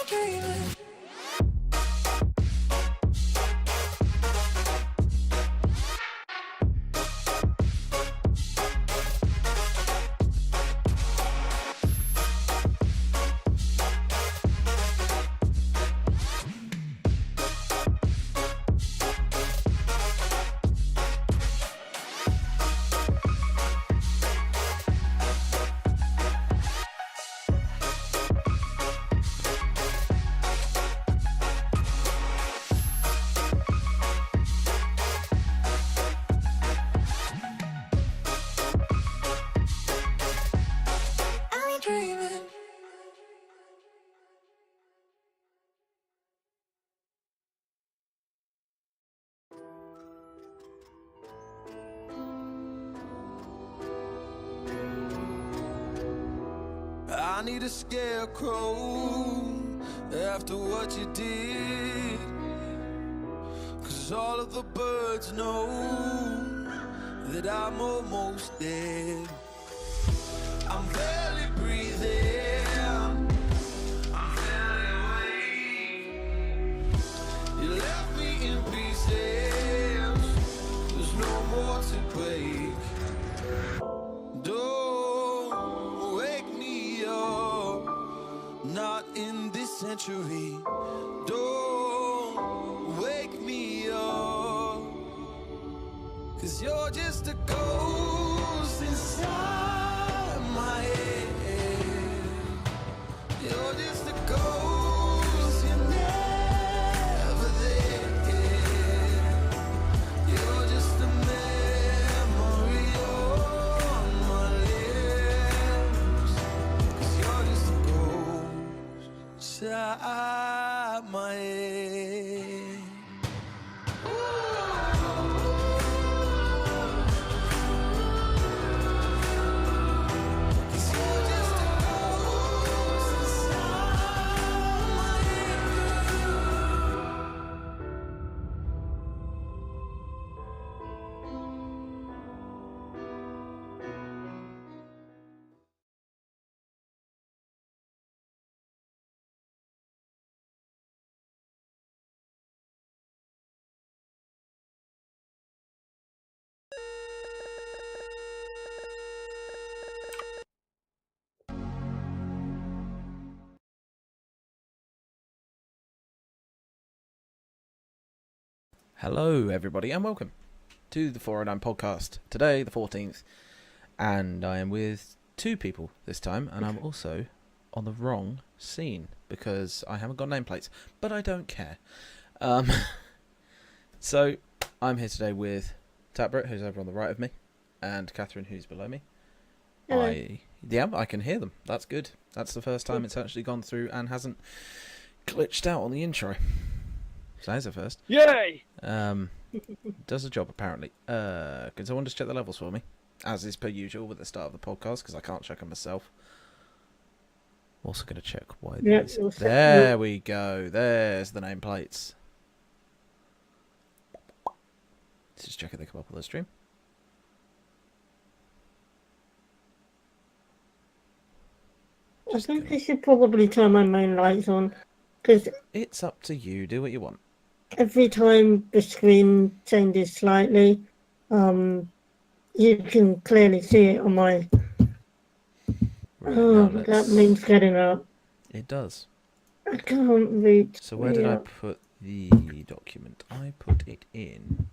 dreaming. I'm dreaming. I need a scarecrow after what you did, 'cause all of the birds know that I'm almost dead. I'm barely breathing, I'm barely awake. You left me in pieces, there's no more to break. Don't wake me up, not in this century. Don't wake me up, 'cause you're just a ghost inside my head. You're just a ghost, you're never there. You're just a memory on my lips, 'cause you're just a ghost inside my head. Hello, everybody, and welcome to the 409 podcast. Today, the 14th, and I am with two people this time, and I'm also on the wrong scene because I haven't got nameplates, but I don't care. So, I'm here today with Tatbrit, who's over on the right of me, and Catherine, who's below me. Hello. I can hear them. That's good. That's the first time it's actually gone through and hasn't glitched out on the intro. So there's a first. Yay! Does a job apparently. Can someone just check the levels for me, as is per usual with the start of the podcast, because I can't check them myself. I'm also going to check why Yeah, these. you'll set- There we go. There's the nameplates. Let's just check if they come up on the stream. I think I should probably turn my main lights on, because It's up to you. Do what you want. every time the screen changes slightly, you can clearly see it on my... Right, Oh, now that let's- means getting up. It does. I can't reach... So where did I up. put the document? I put it in.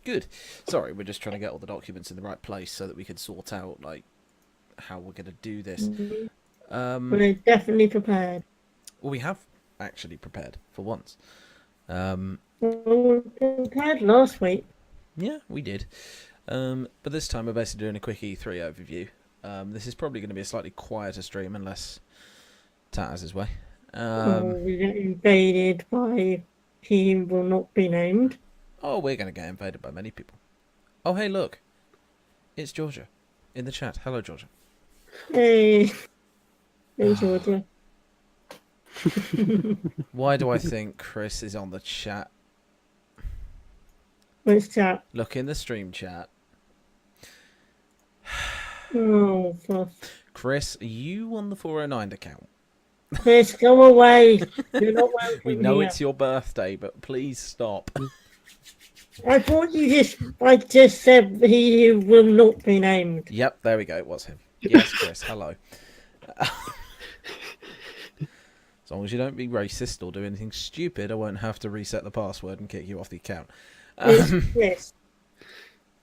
Good. Sorry, we're just trying to get all the documents in the right place so that we can sort out like how we're going to do this. We're definitely prepared. Well, we have actually prepared for once. Well, we prepared last week. Yeah, we did. But this time we're basically doing a quick E3 overview. This is probably going to be a slightly quieter stream unless Tat has his way. We get invaded by he will not be named. Oh, we're going to get invaded by many people. Oh, hey, look. It's Georgia in the chat. Hello, Georgia. Hey, hey Georgia. Why do I think Chris is on the chat? Where's chat? Look in the stream chat. Oh, fuck. Chris, are you on the 409 account? Chris, go away. You're not welcome We know here. it's your birthday, but please stop. I thought I just said he who will not be named. Yep, there we go. It was him. Yes, Chris. Hello. As long as you don't be racist or do anything stupid, I won't have to reset the password and kick you off the account. It's Chris.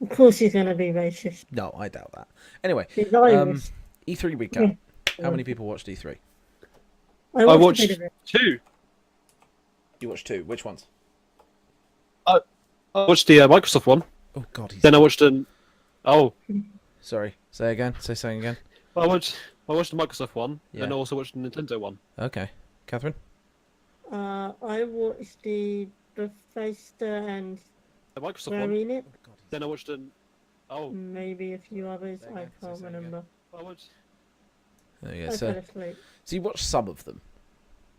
Of course he's going to be racist. No, I doubt that. Anyway, He's Irish. E3 recap. How many people watched E3? I I watched watched a bit of it. 2. You watched 2. Which ones? I watched the Microsoft one. Oh God, he's Then I watched an. Oh, sorry. Say again. Say something again. I watched the Microsoft one, Yeah. and I also watched the Nintendo one. Okay, Catherine. I watched the Bethesda and The Microsoft Square one. Enix, Then I watched an. Oh, maybe a few others. There you I go. can't Say again. remember. I watched. There you I go. fell So, asleep. so you watched some of them.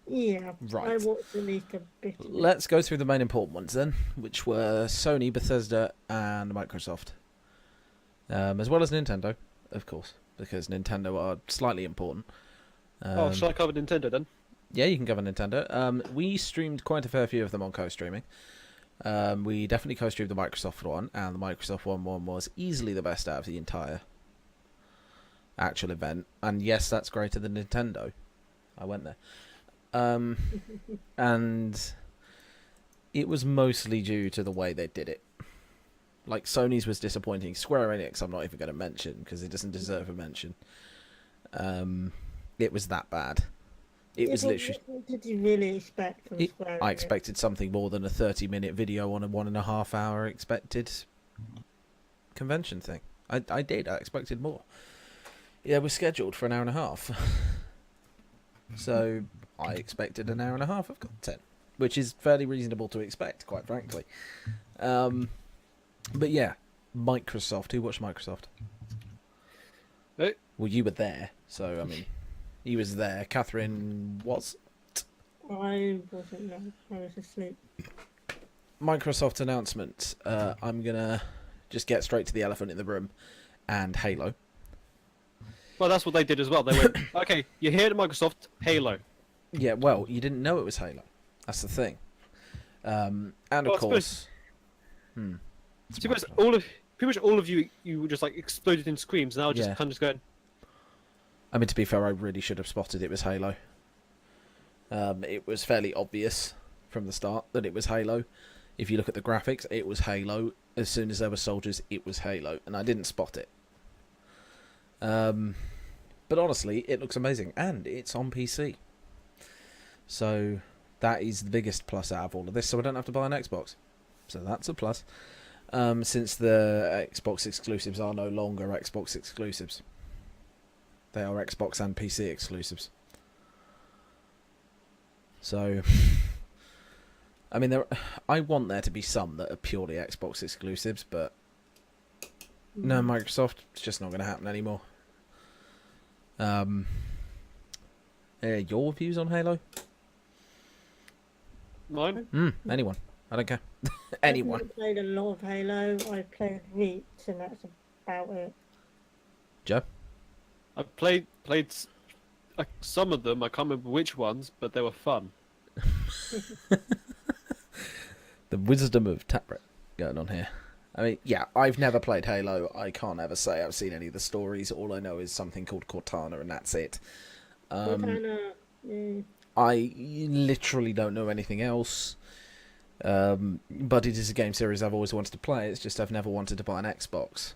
Yeah, Right. I watched at least a bit of it. Let's go through the main important ones then, which were Sony, Bethesda, and Microsoft, as well as Nintendo, of course, because Nintendo are slightly important. Oh, shall I cover Nintendo then? Yeah, you can cover Nintendo. We streamed quite a fair few of them on co-streaming. We definitely co-streamed the Microsoft one, and the Microsoft one was easily the best out of the entire actual event. And yes, that's greater than Nintendo. I went there. And it was mostly due to the way they did it. Like, Sony's was disappointing. Square Enix, I'm not even going to mention, because it doesn't deserve a mention. It was that bad. It was but literally... What did you really expect from Square I Enix? expected something more than a 30-minute video on a 1.5 hour expected convention thing. I did. I expected more. Yeah, it was scheduled for an hour and a half. So I expected an hour and a half of content, which is fairly reasonable to expect, quite frankly. But yeah, Microsoft. Who watched Microsoft? Hey. Well, you were there, so I mean, he was there. Catherine was. I wasn't there. I was asleep. Microsoft announcement. I'm gonna just get straight to the elephant in the room, and Halo. Well, that's what they did as well. They went, okay, you're here at Microsoft, Halo. Yeah, well, you didn't know it was Halo. That's the thing. And of Well, I course, suppose pretty much all of you were just like exploded in screams. Now just Yeah. kind of just going, I mean, to be fair, I really should have spotted it was Halo. It was fairly obvious from the start that it was Halo. If you look at the graphics, it was Halo. As soon as there were soldiers, it was Halo, and I didn't spot it. But honestly, it looks amazing, and it's on PC. So that is the biggest plus out of all of this. So I don't have to buy an Xbox. So that's a plus. Since the Xbox exclusives are no longer Xbox exclusives. They are Xbox and PC exclusives. So, I mean, I want there to be some that are purely Xbox exclusives, but no, Microsoft, it's just not going to happen anymore. Your views on Halo? mine? Anyone. I don't care. I Anyone. haven't played a lot of Halo. I played Reach, and that's about it. Joe? I played some of them. I can't remember which ones, but they were fun. The wisdom of Tapret going on here. I mean, yeah, I've never played Halo. I can't ever say I've seen any of the stories. All I know is something called Cortana, and that's it. Cortana, I literally don't know anything else. But it is a game series I've always wanted to play. It's just I've never wanted to buy an Xbox.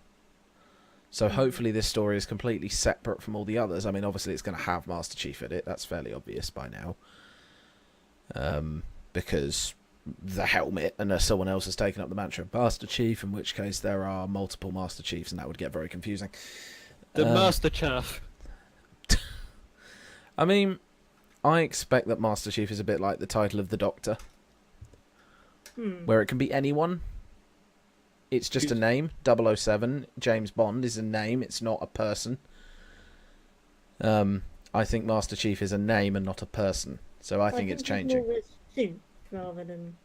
So hopefully this story is completely separate from all the others. I mean, obviously it's going to have Master Chief in it. That's fairly obvious by now. Because the helmet and someone else has taken up the mantra of Master Chief, in which case there are multiple Master Chiefs, and that would get very confusing. The Master Chaff. I mean, I expect that Master Chief is a bit like the title of the Doctor, where it can be anyone. It's just a name. 007, James Bond is a name, it's not a person. I think Master Chief is a name and not a person, so I think it's changing. More a suit rather than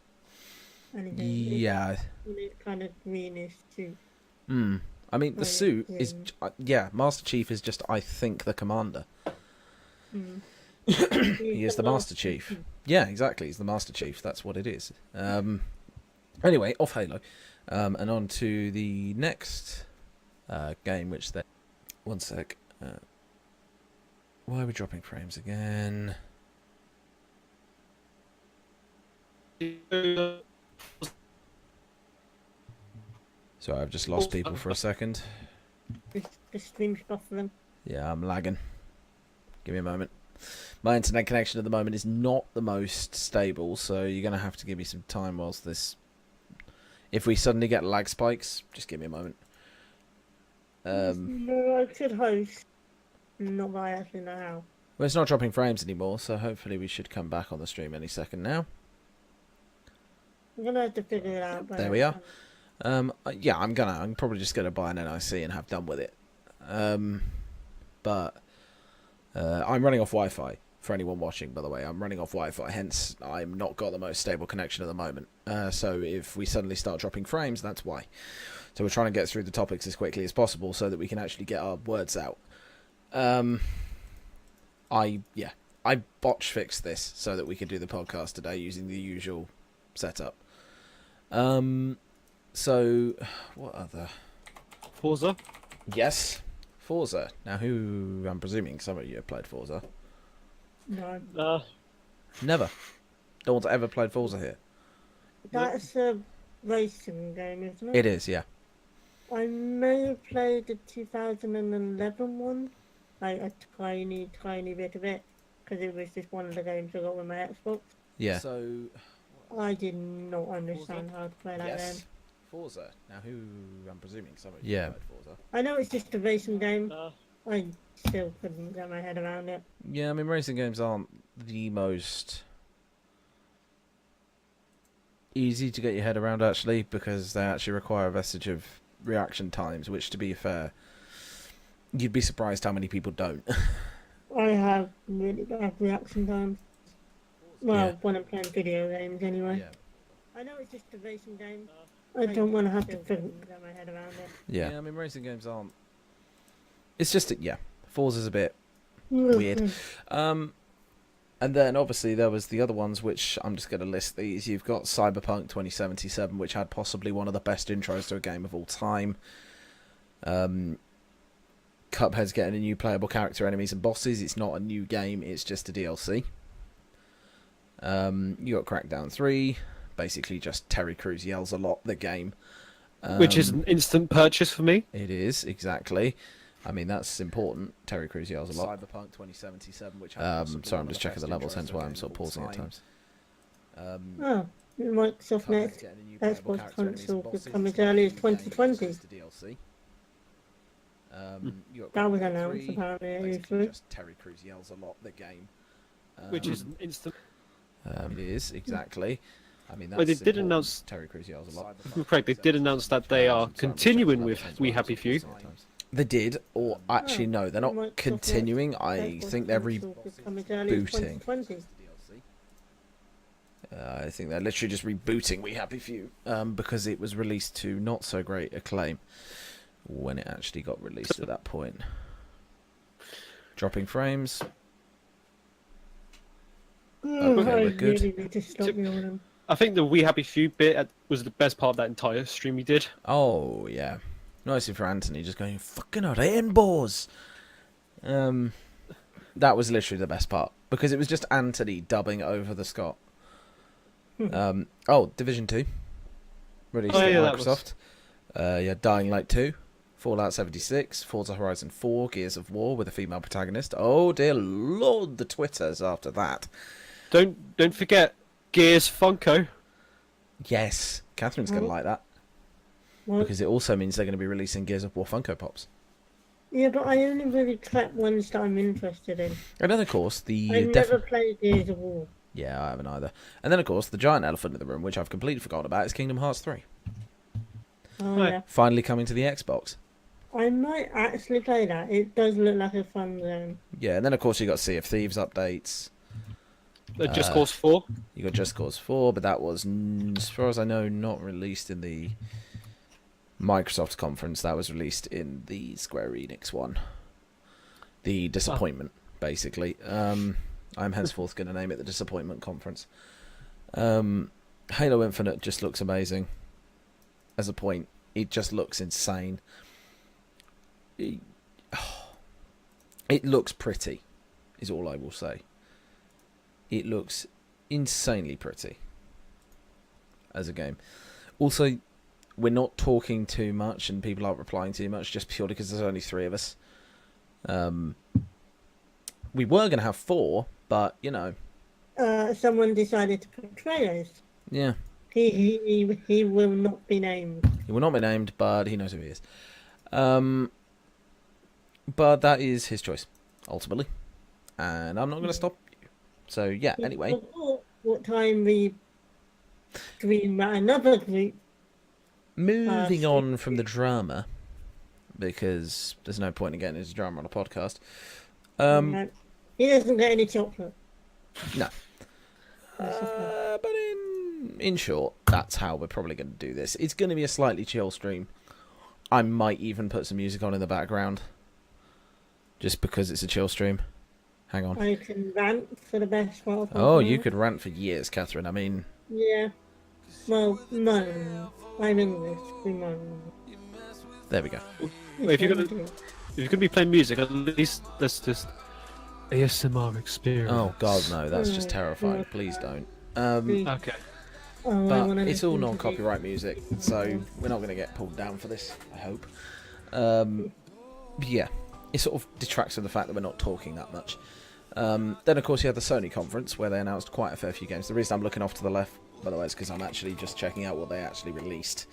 anything. Yeah. It's kind of greenish suit. I mean, the Right, suit is... yeah. Yeah, Master Chief is just, I think, the commander. He is the Master Chief. Yeah, exactly. He's the Master Chief. That's what it is. Anyway, off Halo. And on to the next game, which they... One sec. Why are we dropping frames again? Sorry, I've just lost people for a second. The stream's buffering. Yeah, I'm lagging. Give me a moment. My internet connection at the moment is not the most stable, so you're going to have to give me some time whilst this... If we suddenly get lag spikes, just give me a moment. No, I could host. Not that I actually know how. Well, it's not dropping frames anymore, so hopefully we should come back on the stream any second now. I'm gonna have to figure it out. There we are. Yeah, I'm probably just gonna buy an NIC and have done with it. But I'm running off Wi-Fi for anyone watching. By the way, I'm running off Wi-Fi, hence I'm not got the most stable connection at the moment. So if we suddenly start dropping frames, that's why. So we're trying to get through the topics as quickly as possible so that we can actually get our words out. I botch fixed this so that we could do the podcast today using the usual setup. So what other? Forza. Yes, Forza. Now, who I'm presuming some of you have played Forza. No. Never. No one's ever played Forza here. That's a racing game, isn't it? It is, yeah. I may have played the 2011 one, like a tiny bit of it, because it was just one of the games I got with my Xbox. Yeah. So I did not understand how to play that game. Forza. Now, who I'm presuming some of you have played Forza. I know it's just a racing game. I still couldn't get my head around it. Yeah, I mean, racing games aren't the most easy to get your head around, actually, because they actually require a vestige of reaction times, which, to be fair, you'd be surprised how many people don't. I have really bad reaction times. Well, when I'm playing video games, anyway. Yeah. I know it's just a racing game. I don't want to have to get my head around it. Yeah, I mean, racing games aren't... It's just, Forza's a bit weird. And then, obviously, there was the other ones, which I'm just going to list these. You've got Cyberpunk 2077, which had possibly one of the best intros to a game of all time. Cuphead's getting a new playable character, enemies and bosses. It's not a new game, it's just a DLC. You got Crackdown 3, basically just Terry Crews yells a lot, the game. Which is an instant purchase for me. It is, exactly. I mean, that's important. Terry Crews yells a lot. Cyberpunk 2077, which sorry, I'm just checking the levels, hence why I'm sort of pausing at times. Oh, Microsoft Next Xbox console could come as early as 2020. That was announced apparently at E3. Just Terry Crews yells a lot, the game. Which is an instant... It is, exactly. I mean, that's Well, they did important. announce... Terry Crews yells a lot. Correct, they did announce that they are continuing with We Happy Few. They did, or actually no, they're not Microsoft continuing. I Xbox think they're console could come as early as rebooting. 2020. I think they're literally just rebooting We Happy Few because it was released to not so great acclaim when it actually got released at that point. Dropping frames. Okay, we're good. Really need to stop me on them. I think the We Happy Few bit was the best part of that entire stream he did. Oh yeah, nicely for Anthony, just going fucking rainbows. That was literally the best part because it was just Anthony dubbing over the Scott. Division 2 released by Microsoft. Dying Light 2, Fallout 76, Forza Horizon 4, Gears of War with a female protagonist. Oh dear lord, the Twitters after that. Don't forget Gears Funko. Yes, Catherine's going to like that What? because it also means they're going to be releasing Gears of War Funko Pops. Yeah, but I only really collect ones that I'm interested in. And then of course I've never played Gears of War. Yeah, I haven't either. And then of course the giant elephant in the room, which I've completely forgotten about, is Kingdom Hearts 3. Oh, Right. yeah. Finally coming to the Xbox. I might actually play that. It does look like a fun game. Yeah, and then of course you got Sea of Thieves updates. Just Cause 4. You got Just Cause 4, but that was, as far as I know, not released in the Microsoft conference. That was released in the Square Enix one. The disappointment, basically. I'm henceforth going to name it the Disappointment Conference. Halo Infinite just looks amazing. As a point, it just looks insane. It looks pretty, is all I will say. It looks insanely pretty as a game. Also, we're not talking too much and people aren't replying too much just purely because there's only 3 of us. We were going to have 4, but, you know. Someone decided to portray us. Yeah. He will not be named. He will not be named, but he knows who he is. But that is his choice, ultimately. And I'm not going to stop you. So, yeah, anyway. What time we dream at another group. Moving on from the drama, because there's no point in getting into drama on a podcast. He doesn't get any chocolate. No. But in short, that's how we're probably going to do this. It's going to be a slightly chill stream. I might even put some music on in the background, just because it's a chill stream. Hang on. I can rant for the best part of Oh, an you hour. could rant for years, Catherine. I mean... Yeah. Well, no. I'm English. We moan. There we go. Wait, if you're gonna be playing music, at least let's just ASMR experience. Oh, God, no. That's just Oh, terrifying. God. Please don't. Okay. Oh, I But wanna it's all listen to non-copyright music, so we're not going to get pulled down for this, I hope. Yeah, it sort of detracts from the fact that we're not talking that much. Then, of course, you had the Sony conference, where they announced quite a fair few games. The reason I'm looking off to the left, by the way, is because I'm actually just checking out what they actually released.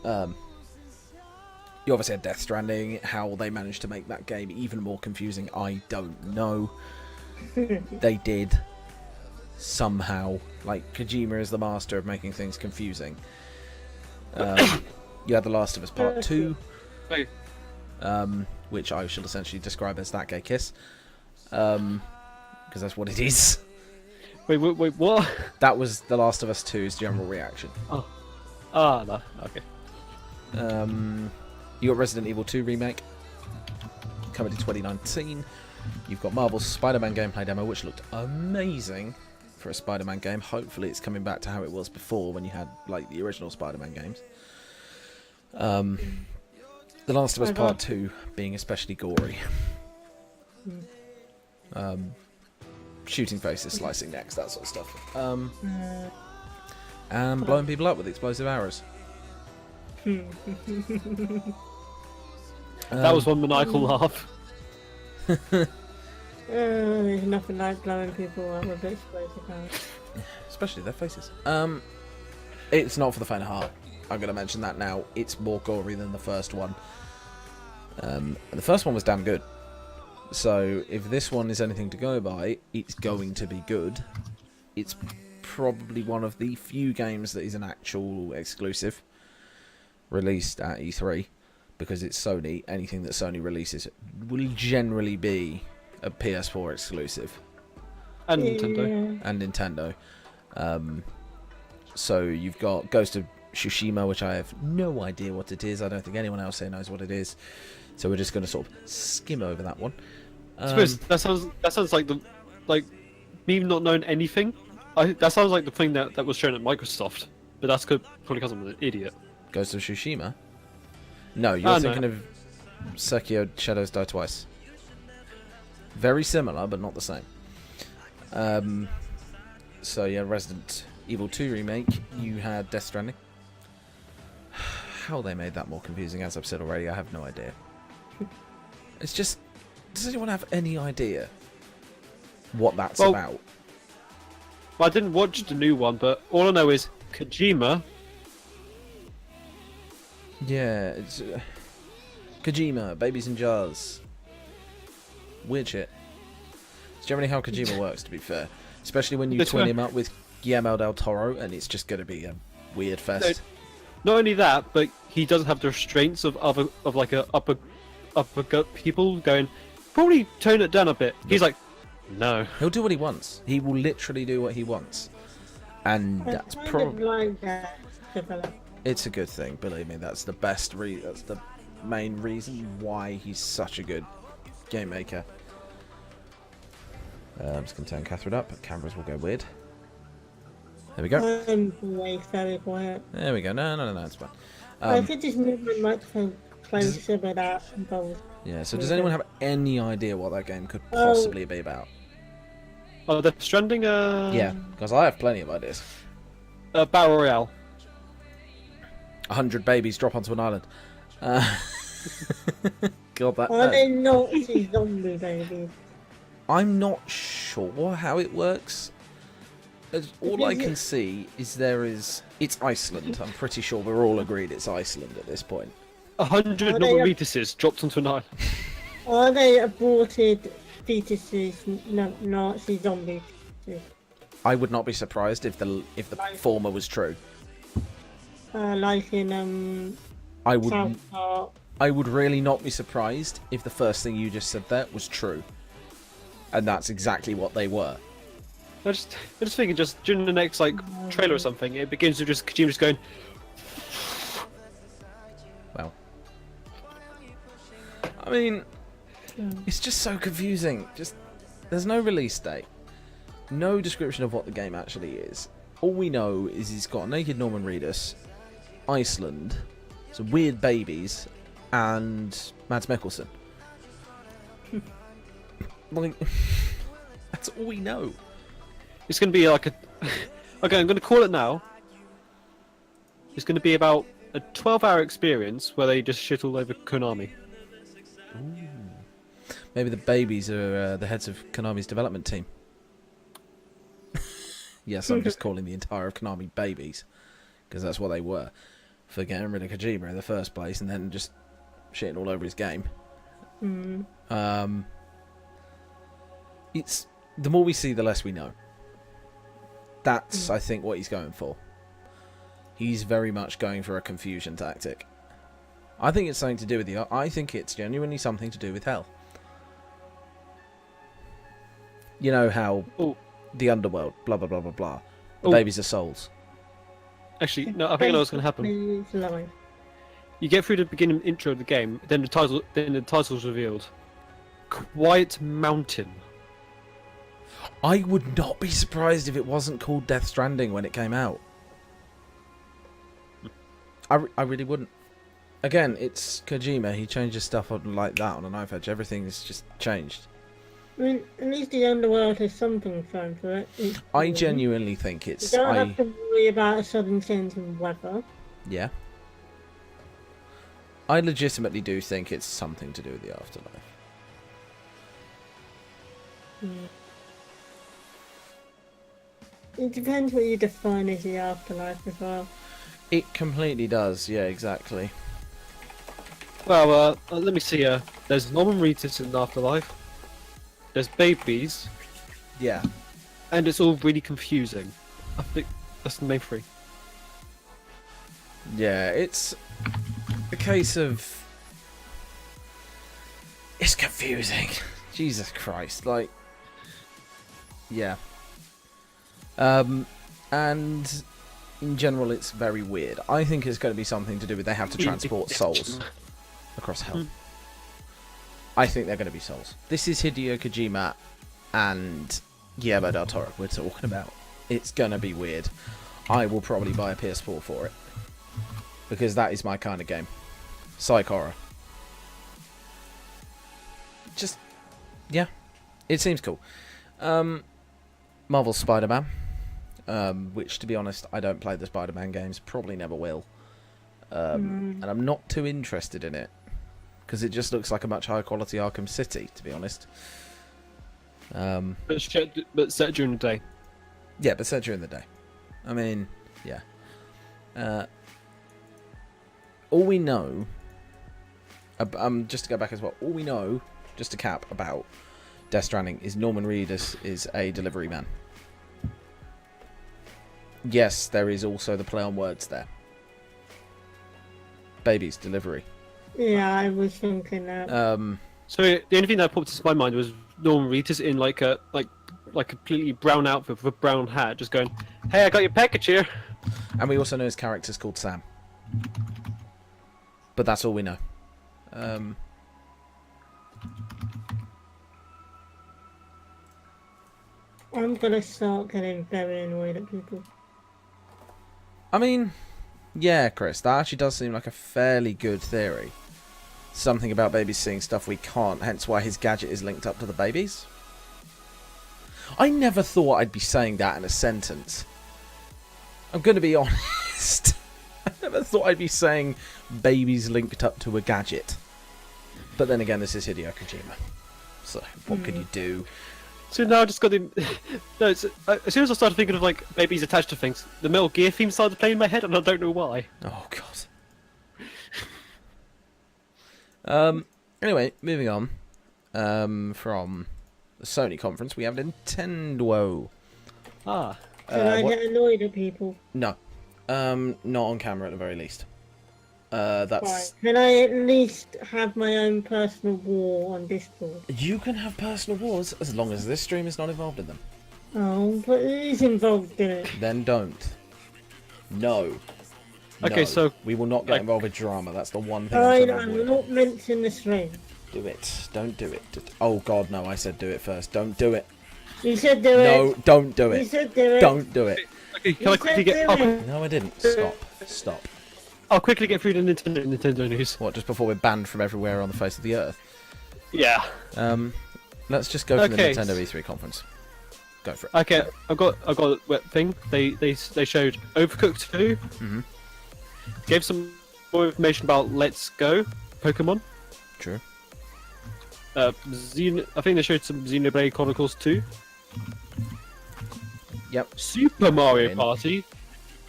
You obviously had Death Stranding. How they managed to make that game even more confusing, I don't know. They did. Somehow. Like, Kojima is the master of making things confusing. You had The Last of Us Part 2, Wait, which I shall essentially describe as that gay kiss. Because that's what it is. wait, what? That was The Last of Us 2's general reaction. No. Okay. You got Resident Evil 2 Remake, coming in 2019. You've got Marvel's Spider-Man gameplay demo, which looked amazing for a Spider-Man game. Hopefully it's coming back to how it was before, when you had like the original Spider-Man games. The Last of Us Part 2 being especially gory. Shooting faces, slicing necks, that sort of stuff. And blowing people up with explosive arrows. That was one maniacal laugh. There's nothing like blowing people up with explosive arrows. Especially their faces. It's not for the faint of heart. I'm going to mention that now. It's more gory than the first one. And the first one was damn good. So if this one is anything to go by, it's going to be good. It's probably one of the few games that is an actual exclusive released at E3, because it's Sony. Anything that Sony releases will generally be a PS4 exclusive. And Nintendo. Yeah. And Nintendo. So you've got Ghost of Tsushima, which I have no idea what it is. I don't think anyone else here knows what it is. So we're just going to sort of skim over that one. I suppose that sounds like me not knowing anything. That sounds like the thing that was shown at Microsoft, but that's probably because I'm an idiot. Ghost of Tsushima? No, you're thinking of Sekiro Shadows Die Twice. Very similar, but not the same. So yeah, Resident Evil 2 Remake, you had Death Stranding. How they made that more confusing, as I've said already, I have no idea. It's just... Does anyone have any idea what that's about? Well, I didn't watch the new one, but all I know is Kojima. Yeah, it's... Kojima, Babies in Jars. Weird shit. It's generally how Kojima works, to be fair. Especially when you This twin one- him up with Guillermo del Toro, and it's just going to be a weird fest. Not only that, but he doesn't have the restraints of upper gut people going, probably tone it down a bit. He's like, no. He'll do what he wants. He will literally do what he wants. And I that's kind of probably... like that develop. It's a good thing, believe me. That's the best that's the main reason why he's such a good game maker. I'm just going to turn Catherine up. Cameras will go weird. There we go. I'm way very quiet. There we go. No, it's fine. I could just move my microphone closer without involved. Yeah, so does anyone have any idea what that game could Oh. possibly be about? Oh, Death Stranding. Yeah, because I have plenty of ideas. Battle Royale. 100 babies drop onto an island. God, that. Are they Nazi zombie babies? I'm not sure how it works. All I can see is it's Iceland. I'm pretty sure we're all agreed it's Iceland at this point. 100 Are they normal a- fetuses dropped onto an island. Are they aborted fetuses, Nazi zombies? I would not be surprised if the former was true. Like in I would South Park. I would really not be surprised if the first thing you just said there was true. And that's exactly what they were. I just thinking, just during the next like trailer or something, it begins with just Kojima just going, Well, I mean, it's just so confusing. There's no release date, no description of what the game actually is. All we know is he's got a naked Norman Reedus, Iceland, some weird babies, and Mads Mikkelsen. Like, that's all we know. it's going to be like a. Okay, I'm going to call it now. It's going to be about a 12-hour experience where they just shit all over Konami. Maybe the babies are the heads of Konami's development team. Yes, I'm just calling the entire of Konami babies, because that's what they were, for getting rid of Kojima in the first place, and then just shitting all over his game. It's the more we see, the less we know. That's, I think, what he's going for. He's very much going for a confusion tactic. I think it's something to do with I think it's genuinely something to do with hell. You know how Oh, the underworld, blah blah blah blah blah. The Oh. babies are souls. actually, no. I think I know what's going to happen. Please lie. You get through the beginning intro of the game, then the title's revealed. Quiet Mountain. I would not be surprised if it wasn't called Death Stranding when it came out. I really wouldn't. Again, it's Kojima. He changes stuff on like that on a knife edge. Everything is just changed. I mean, at least the underworld has something thrown for it. I genuinely think You it's. don't have to worry about a sudden change in weather. Yeah. I legitimately do think it's something to do with the afterlife. It depends what you define as the afterlife as well. It completely does. Yeah, exactly. Well, let me see. There's Norman Reedus in the Afterlife. There's babies, Yeah. and it's all really confusing. I think that's the main three. Yeah, it's a case of. It's confusing. Jesus Christ, like. Yeah. And in general, it's very weird. I think it's going to be something to do with they have to transport souls across hell. I think they're going to be souls. This is Hideo Kojima and Guillermo del Toro we're talking about. It's going to be weird. I will probably buy a PS4 for it. Because that is my kind of game. Psych horror. Just, yeah. It seems cool. Marvel's Spider-Man. Which, to be honest, I don't play the Spider-Man games. Probably never will. And I'm not too interested in it. Because it just looks like a much higher quality Arkham City, to be honest. But set during the day. Yeah, but set during the day. I mean, yeah. All we know... just to go back as well. All we know, just to cap, about Death Stranding is Norman Reedus is a delivery man. Yes, there is also the play on words there. Babies, delivery. Yeah, I was thinking that. So the only thing that popped into my mind was Norman Reedus in like a completely brown outfit with a brown hat, just going, "Hey, I got your package here." And we also know his character's called Sam. But that's all we know. I'm gonna start getting very annoyed at people. I mean, yeah, Chris, that actually does seem like a fairly good theory. Something about babies seeing stuff we can't, hence why his gadget is linked up to the babies. I never thought I'd be saying that in a sentence. I'm going to be honest. I never thought I'd be saying babies linked up to a gadget. But then again, this is Hideo Kojima. So, what can you do? So now I just got the. No, as soon as I started thinking of like babies attached to things, the Metal Gear theme started playing in my head, and I don't know why. Oh, God. Anyway, moving on. From the Sony conference, we have Nintendo. Ah, Can I what- get annoyed at people? No. Not on camera at the very least. That's... Right. Can I at least have my own personal war on Discord? You can have personal wars as long as this stream is not involved in them. Oh, but it is involved in it. Then don't. No. Okay, No. so- we will not get like- involved with drama. That's the one thing Fine, I'm I'm not mentioning the stream. Do it. Don't do it. Oh God, no! I said do it first. Don't do it. You said do No, it. don't do You it. said do it. Don't do it. okay. Can You I quickly said get? do it. No, I didn't. Stop. Stop. I'll quickly get through the Nintendo news. What? Just before we're banned from everywhere on the face of the earth? Yeah. Let's just go for the Okay. Nintendo E3 conference. Go for it. Okay, I've got a wet thing. They showed Overcooked 2. Mhm. Gave some more information about Let's Go Pokemon. True. I think they showed some Xenoblade Chronicles 2. Yep. Super Mario In. Party.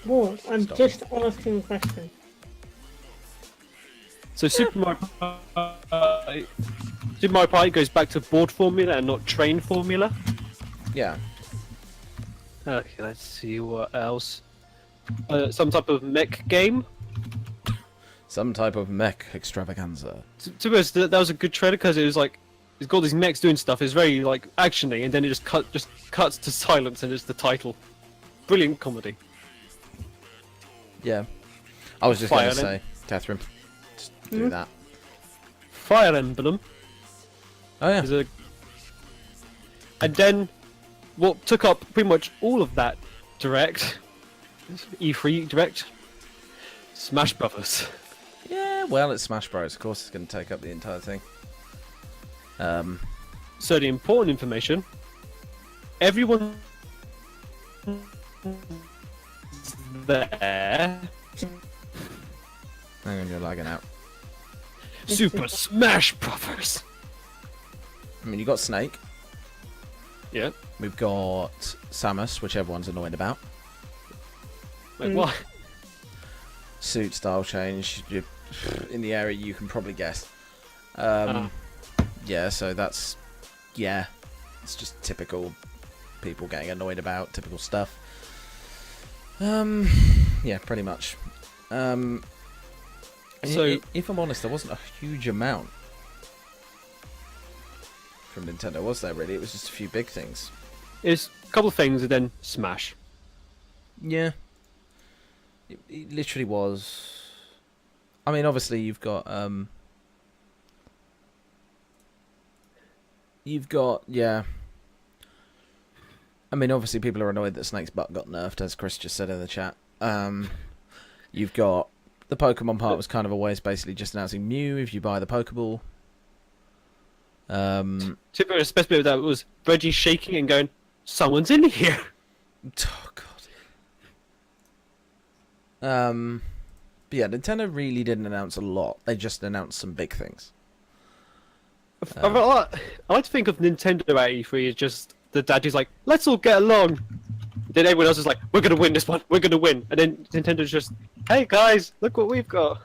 What? I'm Stop. just asking questions. So Super Mario Party goes back to board formula and not train formula. Yeah. Okay, let's see what else. Some type of mech game. Some type of mech extravaganza. To be honest, that was a good trailer because it was like it's got these mechs doing stuff. It's very like actiony, and then it just cuts to silence, and it's the title. Brilliant comedy. Yeah. I was just Fire going to Emblem. say, Catherine, just do that. Fire Emblem Oh yeah. is a, and then what took up pretty much all of that direct E3 direct. Smash Brothers. Yeah. Well, it's Smash Bros. Of course, it's going to take up the entire thing. So the important information: everyone there. Hang on, you're lagging out. Super Smash Brothers. I mean, you got Snake. Yeah. We've got Samus, which everyone's annoyed about. Wait, why? Suit style change. You're in the area, you can probably guess. Yeah, so that's... Yeah. It's just typical people getting annoyed about, typical stuff. Yeah, pretty much. So- If I'm honest, there wasn't a huge amount from Nintendo, was there really? It was just a few big things. It's a couple of things and then Smash. Yeah. It literally was... I mean, obviously you've got, yeah. I mean, obviously people are annoyed that Snake's butt got nerfed, as Chris just said in the chat. You've got... The Pokemon part was kind of always basically just announcing Mew if you buy the Pokeball. To be honest, the best bit of that was Reggie shaking and going, "Someone's in here." Oh, God. But yeah, Nintendo really didn't announce a lot. They just announced some big things. I like to think of Nintendo at E3 as just the dad who's like, "Let's all get along." Then everyone else is like, "We're gonna win this one. We're gonna win." And then Nintendo's just, "Hey guys, look what we've got."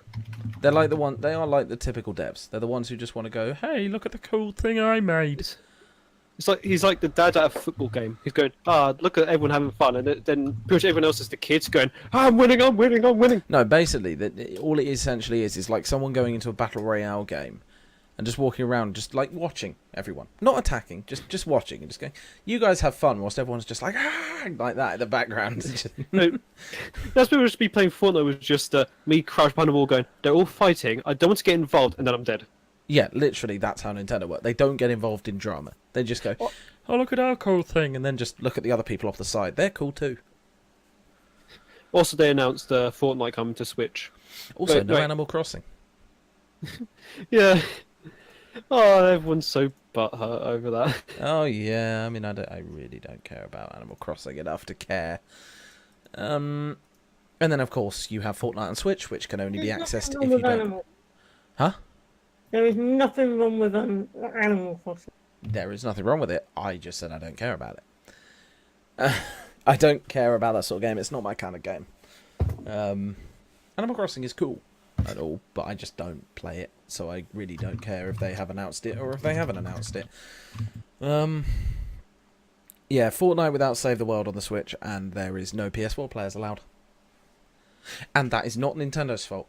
They're like they are like the typical devs. They're the ones who just want to go, "Hey, look at the cool thing I made." It's like he's like the dad at a football game. He's going, look at everyone having fun," and then pretty much everyone else is the kids going, "I'm winning, I'm winning, I'm winning." No, basically, all it essentially is like someone going into a battle royale game and just walking around, just like watching everyone, not attacking, just watching and just going, "You guys have fun," whilst everyone's just like like that in the background. No, that's people just be playing Fortnite with just me crouched behind the wall going, "They're all fighting. I don't want to get involved," and then I'm dead. Yeah, literally, that's how Nintendo work. They don't get involved in drama. They just go, oh, look at our cool thing, and then just look at the other people off the side. They're cool too. Also, they announced Fortnite coming to Switch. Also, Wait, no wait. Animal Crossing. Yeah. Oh, everyone's so butthurt over that. Oh yeah, I mean, I really don't care about Animal Crossing enough to care. And then of course you have Fortnite on Switch, which can only be There's accessed nothing if wrong you with don't. Animal. Huh? There is nothing wrong with Animal Crossing. There is nothing wrong with it. I just said I don't care about it. I don't care about that sort of game. It's not my kind of game. Animal Crossing is cool and all, but I just don't play it, so I really don't care if they have announced it or if they haven't announced it. Yeah, Fortnite without Save the World on the Switch, and there is no PS4 players allowed. And that is not Nintendo's fault.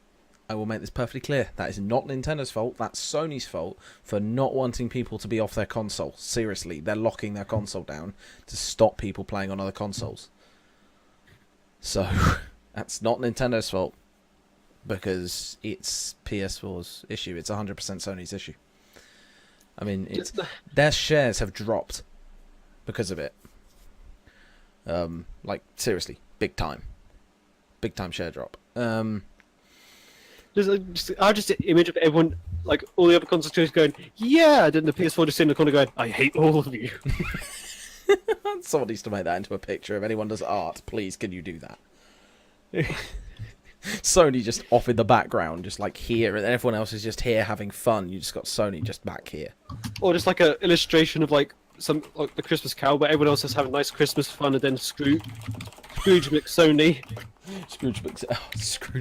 I will make this perfectly clear. That is not Nintendo's fault. That's Sony's fault for not wanting people to be off their console. Seriously, they're locking their console down to stop people playing on other consoles. So, that's not Nintendo's fault, because it's PS4's issue. It's 100% Sony's issue. I mean, their shares have dropped because of it. Like, seriously, big time. Big time share drop. I just image of everyone, like all the other consoles going, yeah, then the PS4 just sitting in the corner going, I hate all of you. Someone needs to make that into a picture. If anyone does art, please can you do that? Sony just off in the background, just like here, and everyone else is just here having fun. You just got Sony just back here. Or just like an illustration of like some like the Christmas Carol, where everyone else is having nice Christmas fun, and then Scrooge McSony. Scrooge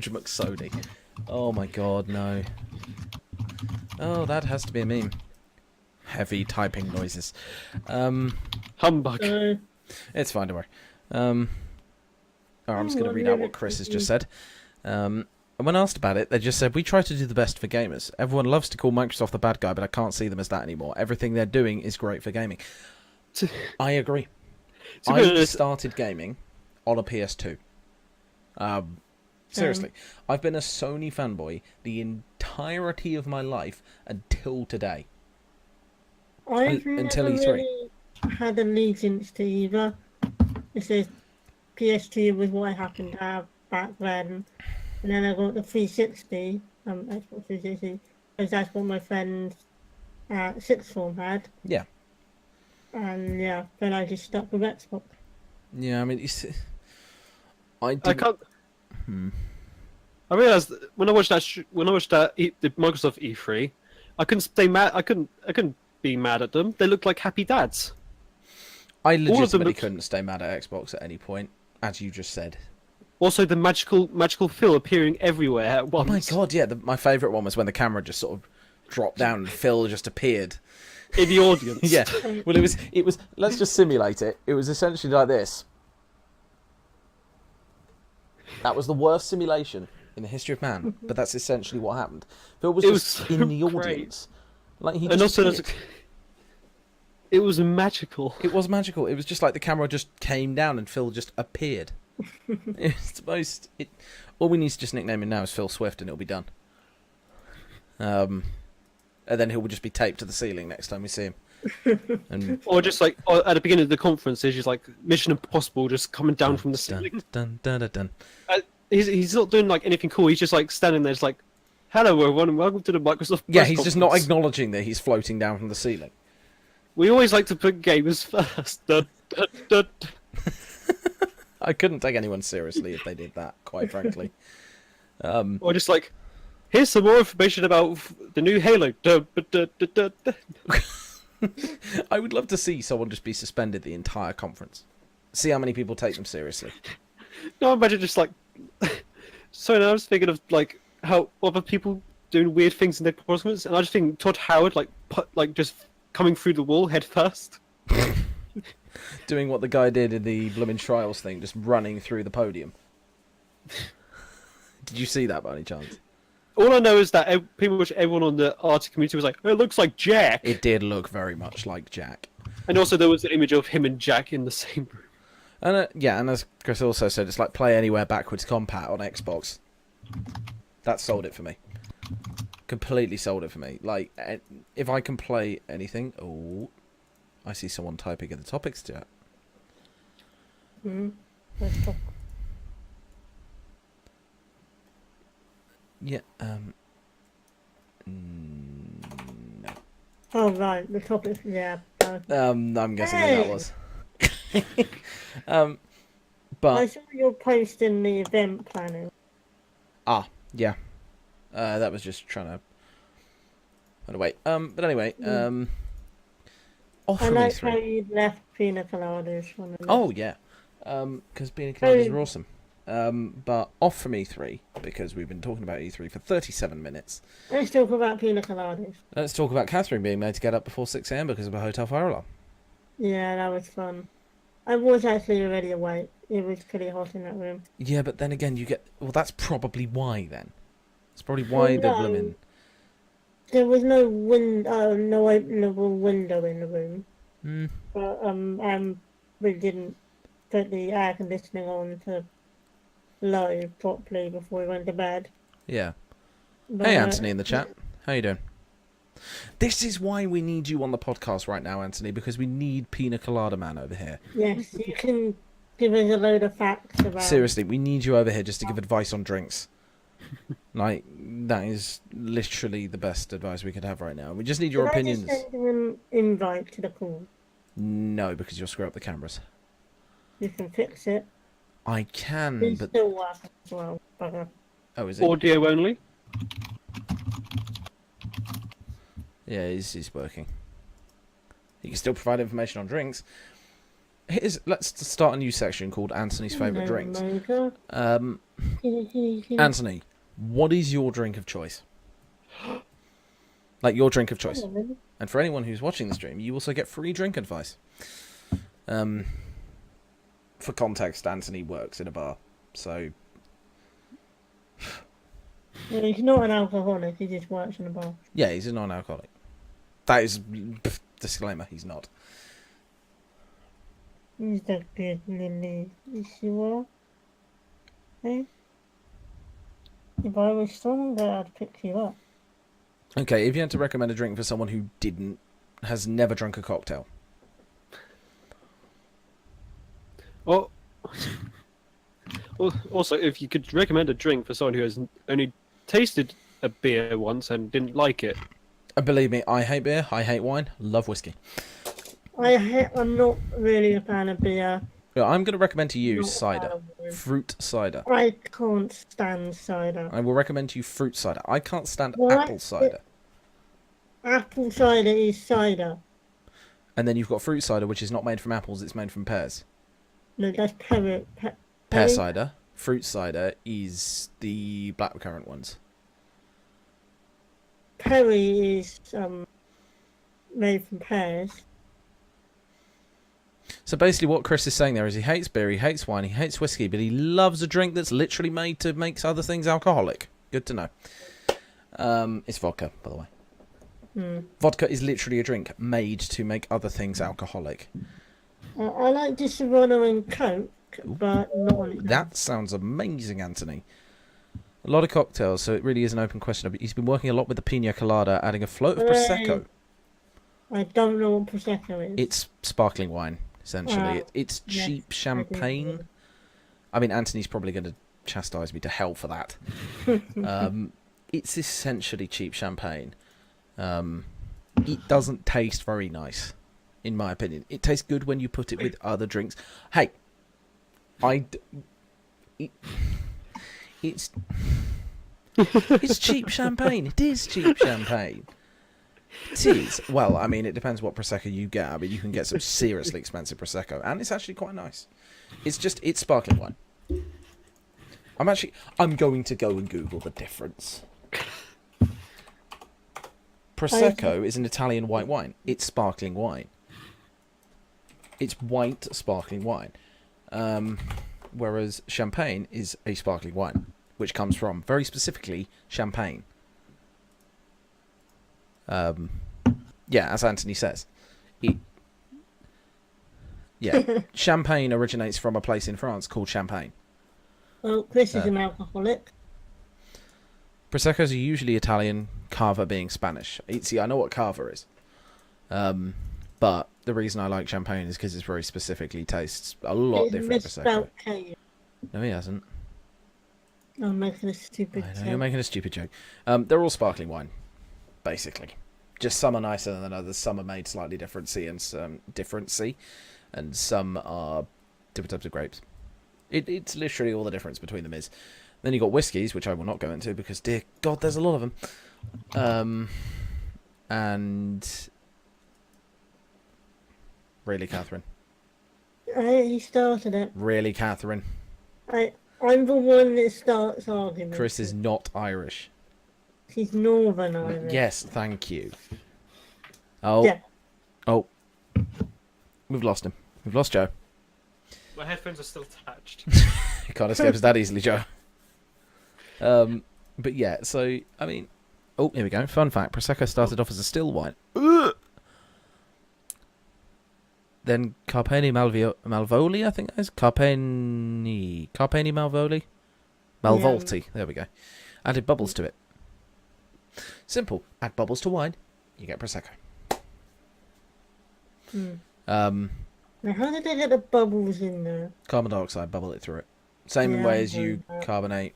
McSony. Oh my god, no. Oh, that has to be a meme. Heavy typing noises. Humbug. It's fine, don't worry. I'm just going to read out what Chris has just said. And when asked about it, they just said, we try to do the best for gamers. Everyone loves to call Microsoft the bad guy, but I can't see them as that anymore. Everything they're doing is great for gaming. I agree. I started gaming on a PS2. Seriously. I've been a Sony fanboy the entirety of my life until today. I've until never E3. really had allegiance to either. It says PS2 was what I happened to have back then, and then I got the 360, Xbox 360, because that's what my friends at sixth form had. Yeah. And yeah, then I just stuck with Xbox. Yeah, I mean, I can't. I realized that when I watched the Microsoft E3, I couldn't stay mad. I couldn't be mad at them. They looked like happy dads. I legitimately couldn't stay mad at Xbox at any point, as you just said. Also, the magical Phil appearing everywhere at once. Oh my god, yeah. My favourite one was when the camera just sort of dropped down and Phil just appeared. In the audience. Yeah. Well, it was. Let's just simulate it. It was essentially like this. That was the worst simulation in the history of man, but that's essentially what happened. Phil was just so in the great. audience. Like he And just also, appeared. it was magical. It was magical. It was just like the camera just came down and Phil just appeared. It's the most. All we need to just nickname him now is Phil Swift, and it'll be done. And then he'll just be taped to the ceiling next time we see him. And Or just like at the beginning of the conference, it's just like Mission Impossible just coming down from the ceiling. dun, dun, dun, dun. He's not doing like anything cool. He's just like standing there, just like, "Hello everyone, and welcome to the Microsoft." Yeah, press he's just not conference." acknowledging that he's floating down from the ceiling. We always like to put gamers first. Dun, dun, dun. I couldn't take anyone seriously if they did that, quite frankly. Or just like, here's some more information about the new Halo. Dun, dun, dun, dun, dun. I would love to see someone just be suspended the entire conference. See how many people take them seriously. No, imagine just like. So now I was thinking of like how other people doing weird things in their performances, and I just think Todd Howard like just coming through the wall head first. Doing what the guy did in the Blooming Trials thing, just running through the podium. Did you see that by any chance? All I know is that pretty much everyone on the art community was like, "It looks like Jack," It did look very much like Jack. and also there was the image of him and Jack in the same room. And yeah, and as Chris also said, it's like Play Anywhere Backwards Compat on Xbox. That sold it for me. completely sold it for me. Like, if I can play anything... Oh, I see someone typing in the topics chat. Let's talk. Yeah, no. Oh, right, the topic, yeah. I'm guessing who that was. I But, saw your post in the event planning. yeah. That was just trying to... Wait, but anyway, I offer me like how 3. you left pina coladas on the list. Oh, yeah. Because pina coladas are awesome. But offer me 3, because we've been talking about E3 for 37 minutes. Let's talk about pina coladas. Let's talk about Catherine being made to get up before 6 a.m. because of a hotel fire alarm. Yeah, that was fun. I was actually already awake. It was pretty hot in that room. Yeah, but then again, you get... Well, that's probably why, then. It's probably why the no. blooming... There was no no openable window in the room. Hmm. But we didn't put the air conditioning on to low properly before we went to bed. Yeah. But, Hey, Anthony in the chat. How you doing? This is why we need you on the podcast right now, Anthony, because we need Pina Colada Man over here. Yes, you can give us a load of facts about. Seriously, we need you over here just to give advice on drinks. Like, that is literally the best advice we could have right now. We just need your Can opinions. I just send you an invite to the call? No, because you'll screw up the cameras. You can fix it. I can, It but... still works as well. But, Oh, is it? Audio only. Yeah, he's working. He can still provide information on drinks. Let's start a new section called Anthony's favourite drinks. Anthony, what is your drink of choice? Like, your drink of choice. And for anyone who's watching the stream, you also get free drink advice. For context, Anthony works in a bar, so... Well, he's not an alcoholic, he just works in a bar. Yeah, he's a non-alcoholic. That is... disclaimer, he's not. He's that good, Lily. Yes, you are. Hey? If I was stronger, I'd pick you up. Okay, if you had to recommend a drink for someone who has never drunk a cocktail. Well, also, if you could recommend a drink for someone who has only tasted a beer once and didn't like it. Believe me, I hate beer, I hate wine, love whiskey. I'm not really a fan of beer. Yeah, I'm going to recommend to you Not a fan cider. of wine. Fruit cider. I can't stand cider. I will recommend to you fruit cider. I can't stand What? apple cider. Apple cider is cider. And then you've got fruit cider, which is not made from apples, it's made from pears. No, that's pear Pear cider. Fruit cider is the blackcurrant ones. Perry is made from pears. So basically what Chris is saying there is he hates beer, he hates wine, he hates whiskey, but he loves a drink that's literally made to make other things alcoholic. Good to know. It's vodka, by the way. Vodka is literally a drink made to make other things alcoholic. I like the Serrano and Coke, but not on its own. That sounds amazing, Anthony. A lot of cocktails, so it really is an open question. He's been working a lot with the Pina Colada, adding a float of Prosecco. I don't know what Prosecco is. It's sparkling wine, essentially. It's yes, cheap I champagne. do. I mean, Anthony's probably going to chastise me to hell for that. It's essentially cheap champagne. It doesn't taste very nice, in my opinion. It tastes good when you put it with other drinks. Hey, it's cheap champagne. It is cheap champagne. It is. Well, I mean, it depends what Prosecco you get. I mean, you can get some seriously expensive Prosecco, and it's actually quite nice. It's sparkling wine. I'm going to go and Google the difference. Prosecco is an Italian white wine. It's sparkling wine. It's white sparkling wine. Whereas champagne is a sparkling wine, which comes from, very specifically, Champagne. Yeah, as Anthony says. Champagne originates from a place in France called Champagne. Well, Chris is an alcoholic. Prosecco's are usually Italian, Cava being Spanish. See, I know what Cava is. But the reason I like champagne is because it's very specifically tastes a lot It's different to Prosecco. misspelled K. No, he hasn't. I'm making a stupid I know joke. you're making a stupid joke. They're all sparkling wine, basically. Just some are nicer than others. Some are made slightly different, and some are different types of grapes. It's literally all the difference between them is. Then you got whiskies, which I will not go into because, dear God, there's a lot of them. And really, Catherine. He started it. Really, Catherine. I'm the one that starts arguing. Chris is not Irish. She's Northern Irish. Yes, thank you. Oh. Yeah. Oh. We've lost him. We've lost Joe. My headphones are still attached. He can't escape us that easily, Joe. But yeah, so, I mean... Oh, here we go. Fun fact. Prosecco started off as a still wine. Then Carpeni Malvoli, I think that is. Carpeni Malvoli? Malvolti. There we go. Added bubbles to it. Simple. Add bubbles to wine, you get Prosecco. Now, how did they get the bubbles in there? Carbon dioxide, bubble it through it. Same Yeah, way as I you know that. carbonate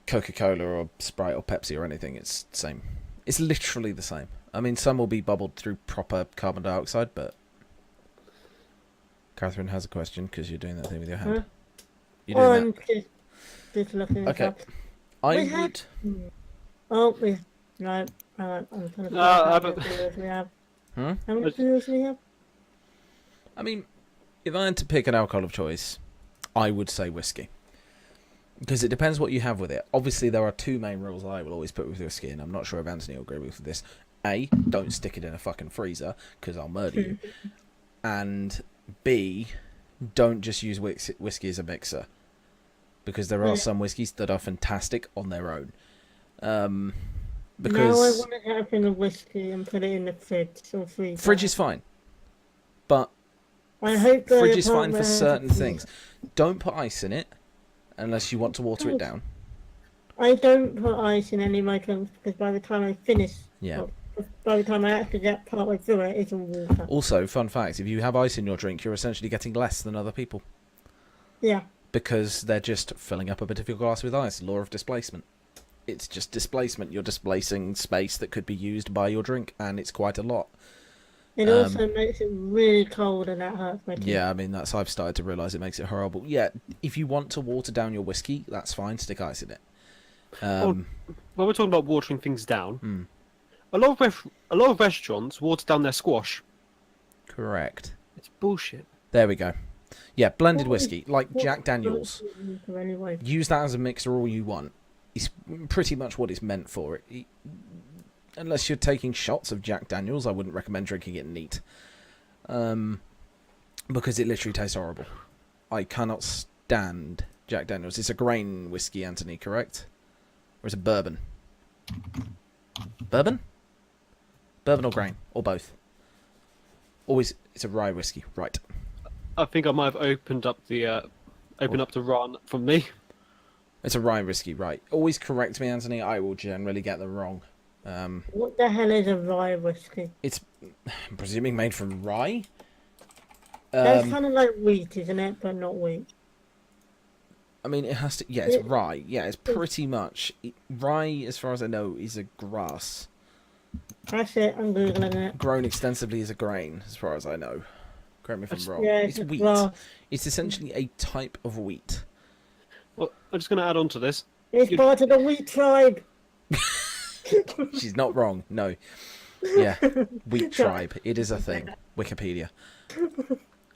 Coca-Cola or Sprite or Pepsi or anything. It's the same. It's literally the same. I mean, some will be bubbled through proper carbon dioxide, but... Catherine has a question because you're doing that thing with your hand. Huh? You're doing I'm just looking at Okay. that. I we have- would... Oh, no. I'm trying to No, I how don't- many viewers we have. Hmm? How many viewers we have? I mean, if I had to pick an alcohol of choice, I would say whiskey. Because it depends what you have with it. Obviously, there are two main rules I will always put with whiskey, and I'm not sure if Anthony will agree with this. A, don't stick it in a fucking freezer, because I'll murder you. And B, don't just use whiskey as a mixer. Because there are some whiskies that are fantastic on their own. Now I Because want to get a thing of whiskey and put it in the fridge or freezer. fridge is fine. But I hope the fridge is fine for apartment has certain a things. Don't put ice in it, unless you want to water it down. I don't put ice in any of my drinks because by the time I finish, Yeah. well, by the time I actually get partway through it, it's all water. Also, fun fact, if you have ice in your drink, you're essentially getting less than other people. Yeah. Because they're just filling up a bit of your glass with ice. Law of displacement. It's just displacement. You're displacing space that could be used by your drink, and it's quite a lot. It also makes it really cold and that hurts my teeth. Yeah, I mean, I've started to realise it makes it horrible. Yeah, if you want to water down your whiskey, that's fine, stick ice in it. When we're talking about watering things down, Hmm. a lot of restaurants water down their squash. Correct. It's bullshit. There we go. Yeah, blended What is- whiskey, like what Jack is Daniels. water anyway? Use that as a mixer all you want. It's pretty much what it's meant for. Unless you're taking shots of Jack Daniels, I wouldn't recommend drinking it neat. Because it literally tastes horrible. I cannot stand Jack Daniels. It's a grain whiskey, Anthony, correct? Or is it bourbon? Bourbon? Bourbon or grain? Or both? Always, it's a rye whiskey, right. I think I might have opened up the run from me. It's a rye whiskey, right. Always correct me, Anthony. I will generally get them wrong. What the hell is a rye whiskey? It's, I'm presuming, made from rye? That's kind of like wheat, isn't it? But not wheat. I mean, it has to... Yeah, it's rye. Yeah, it's pretty much... Rye, as far as I know, is a grass. That's it, I'm googling it. Grown extensively as a grain, as far as I know. Correct me if I'm wrong. Yeah, it's it's a wheat. grass. It's essentially a type of wheat. Well, I'm just going to add on to this. It's part of the wheat tribe. She's not wrong. No. Yeah. Wheat tribe. It is a thing. Wikipedia.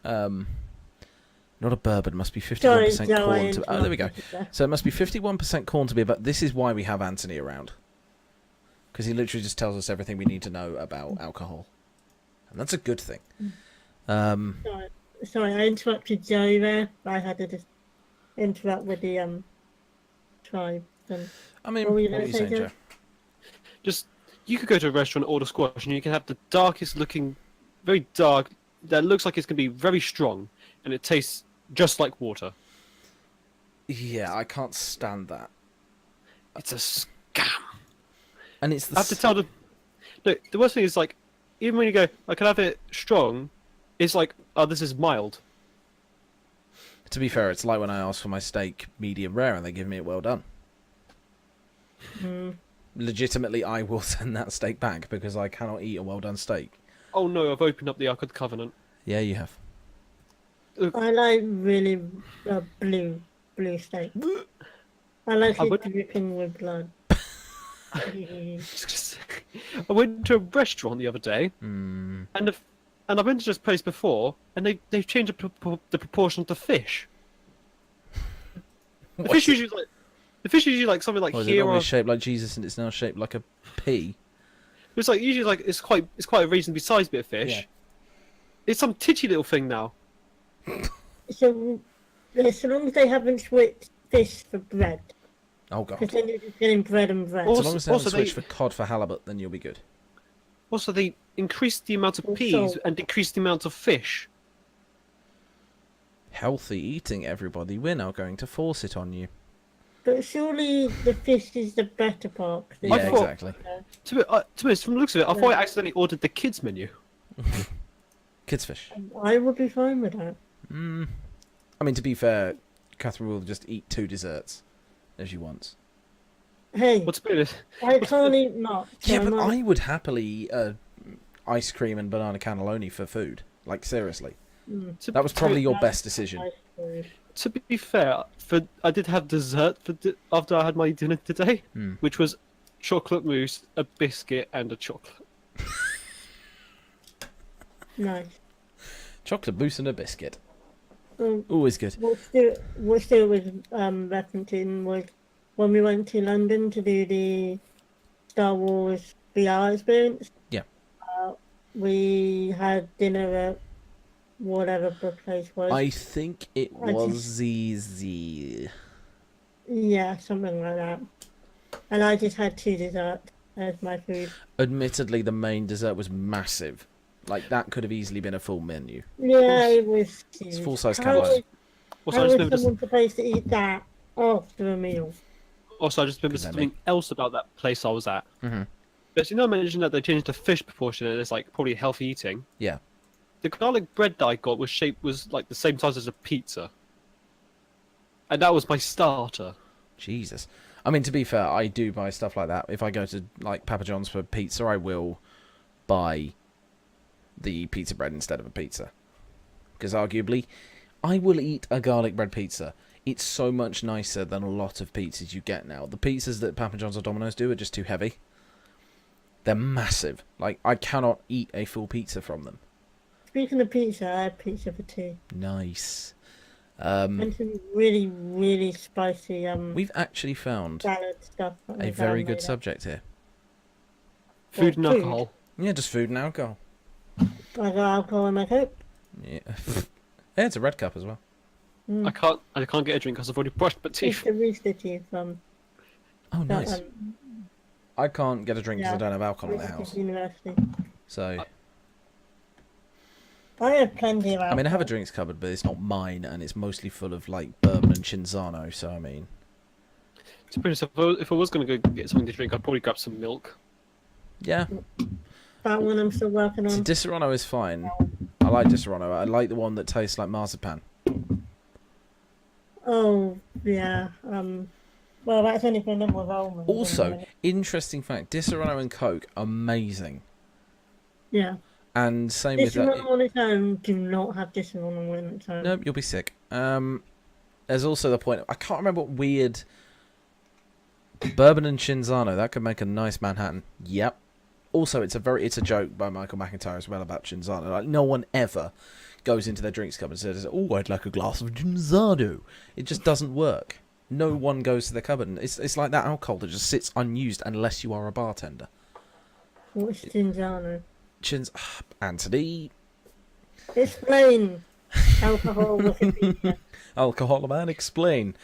Not a bourbon. Must be 51% corn to... Oh, there we go. So it must be 51% corn to beer, but this is why we have Anthony around. Because he literally just tells us everything we need to know about alcohol. And that's a good thing. Sorry, I interrupted Joe there. I had to just interrupt with the tribe. I mean, What were you what gonna are you say, saying, Joe? Joe? Just, you could go to a restaurant, order squash, and you can have the darkest looking, very dark, that looks like it's going to be very strong, and it tastes just like water. Yeah, I can't stand that. It's a scam. And it's I have to tell them. No, the worst thing is like, even when you go, I can have it strong, it's like, oh, this is mild. To be fair, it's like when I ask for my steak medium rare and they give me it well done. Mm. Legitimately, I will send that steak back because I cannot eat a well done steak. Oh no, I've opened up the Ark of the Covenant. Yeah, you have. I like really blue steak. I like I it would- dripping with blood. I went to a restaurant the other day, Mm. and I've been to this place before, and they've changed the proportion of the fish. The fish usually like something like Was it here, normally or shaped like Jesus and it's now shaped like a pea? it's like usually like it's quite a reasonably sized bit of fish. Yeah. It's some titty little thing now. So, as long as they haven't switched fish for bread, Oh god. because then you're just getting bread and bread. As long as they haven't Also, switched for cod for halibut, then you'll be good. Also, they increased the amount of Also- peas and decreased the amount of fish. Healthy eating, everybody. We're now going to force it on you. But surely the fish is the better part. 'cause Yeah, it's thought- exactly. To be honest, from the looks of it, I thought I accidentally ordered the kids menu. Kids fish. I would be fine with that. Mm. I mean, to be fair, Catherine will just eat 2 desserts if she wants. Hey, What's better? I can't eat much. so Yeah, I but might- I would happily eat ice cream and banana cannelloni for food. Like, seriously. That was probably your best decision. To be fair, I did have dessert after I had my dinner today, Hmm. which was chocolate mousse, a biscuit, and a chocolate. Nice. Chocolate mousse and a biscuit. Um, Always good. what Stuart was referencing was when we went to London to do the Star Wars VR experience. Yeah. We had dinner at whatever the place was. I think it I was just- ZZ. Yeah, something like that. And I just had 2 desserts as my food. Admittedly, the main dessert was massive. Like, that could have easily been a full menu. Yeah, it was. It's huge. full-size How candles. is- Also, How I is just remembered, someone supposed to eat that after a meal? Good something else about that place I was at. Mhm. But you know, I mentioned that they changed the fish proportion, and it's like probably healthy eating. Yeah. The garlic bread that I got was like the same size as a pizza, and that was my starter. Jesus. I mean, to be fair, I do buy stuff like that. If I go to, like, Papa John's for pizza, I will buy the pizza bread instead of a pizza. Because arguably, I will eat a garlic bread pizza. It's so much nicer than a lot of pizzas you get now. The pizzas that Papa John's or Domino's do are just too heavy. They're massive. Like, I cannot eat a full pizza from them. Speaking of pizza, I had pizza for 2. Nice. And some really, really spicy We've actually found salad stuff. that my a dad very good made up. subject here. Food and Food? alcohol. Yeah, just food and alcohol. I got alcohol in my Coke. Yeah. Yeah, it's a red cup as well. I can't get a drink because I've already brushed my It's teeth. the Rooster Teeth from Oh, nice. um, I can't get a drink because yeah, I don't have alcohol in the Rooster house. Teeth University. So, I have plenty of alcohol. I mean, I have a drinks cupboard, but it's not mine, and it's mostly full of, like, bourbon and Cinzano, so, I mean... To be honest, if I was going to go get something to drink, I'd probably grab some milk. Yeah. That one I'm still working So on. Disaronno is fine. I like Disaronno. I like the one that tastes like marzipan. Oh, yeah. Well, that's only for number of almonds. Also, interesting fact, Disaronno and Coke, amazing. Yeah. And same This with... one on its own, do not have this one on its own. Nope, you'll be sick. There's also the point... I can't remember what weird... Bourbon and Cinzano, that could make a nice Manhattan. Yep. Also, it's a joke by Michael McIntyre as well about Cinzano. Like, no one ever goes into their drinks cupboard and says, "Oh, I'd like a glass of Cinzano." It just doesn't work. No one goes to their cupboard, and it's like that alcohol that just sits unused unless you are a bartender. What's Cinzano? Anthony, Explain. Alcohol with a pizza. alcohol man, explain.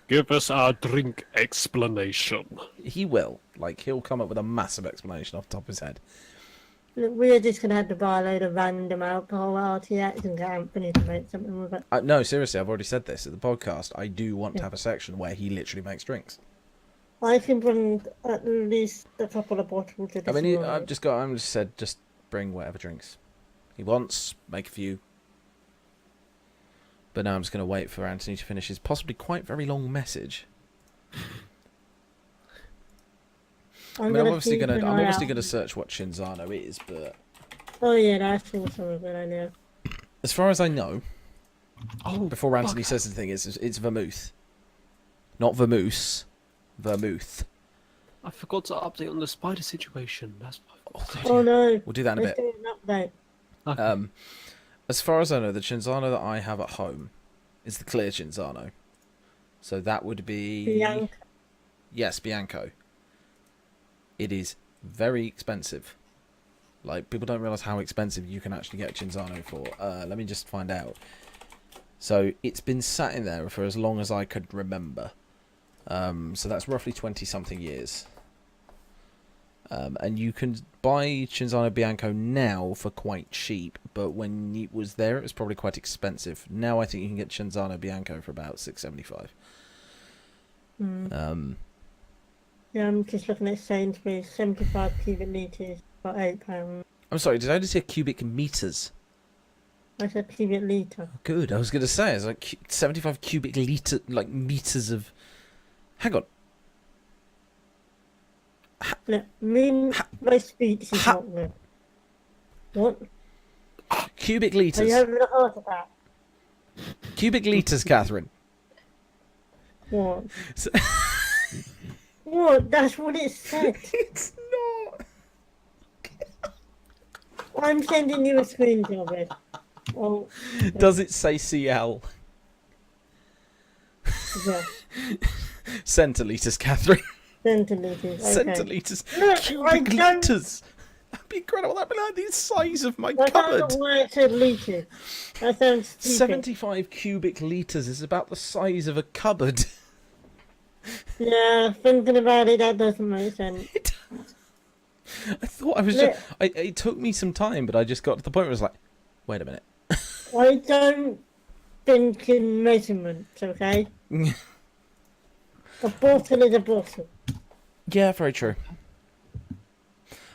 Give us our drink explanation. He will. Like, he'll come up with a massive explanation off the top of his head. Look, we're just going to have to buy a load of random alcohol at RTX and get Anthony to make something with it. No, seriously, I've already said this at the podcast. I do want to have a section where he literally makes drinks. I can bring at least a couple of bottles of I this mean, morning. I'm just said, just bring whatever drinks he wants, make a few. But now I'm just going to wait for Anthony to finish his possibly quite very long message. I'm obviously going to search what Chinzano is, but Oh yeah, that's also a good idea. as far as I know, Oh, before Anthony says the thing, it's vermouth, not vermouth, vermouth. I forgot to update on the spider situation. That's Oh no. We'll do that in a Let's bit. do an update. As far as I know, the Chinzano that I have at home is the clear Chinzano. So that would be... Bianca. Yes, Bianco. It is very expensive. Like, people don't realise how expensive you can actually get Chinzano for. Let me just find out. So, it's been sat in there for as long as I could remember. So that's roughly 20-something years. And you can buy Chinzano Bianco now for quite cheap, but when it was there, it was probably quite expensive. Now I think you can get Chinzano Bianco for about $6.75. Yeah, I'm just looking at Sainsbury's 75 cubic litres for £8. I'm sorry, did I just hear cubic meters? I said cubic litre. Good, I was going to say, it's like 75 cubic litre, like meters of... Hang on. Look, my speech is not good. What? Cubic Are you litres. having a heart attack? Cubic litres, Catherine. What? So- What? That's what it said. It's not. I'm sending you a screenshot of it. Oh, Does it say CL? yeah. Centilitres, Catherine. Centilitres. Okay. Centilitres. Look, I Cubic don't- litres. That'd be incredible. That'd be like the size of my I don't cupboard. know why it said litres. That sounds stupid. 75 cubic litres is about the size of a cupboard. Yeah, thinking about it, that doesn't make sense. I thought I was Look. just... It took me some time, but I just got to the point where I was like, wait a minute. I don't think in measurements, okay? A bottle is a bottle. Yeah, very true.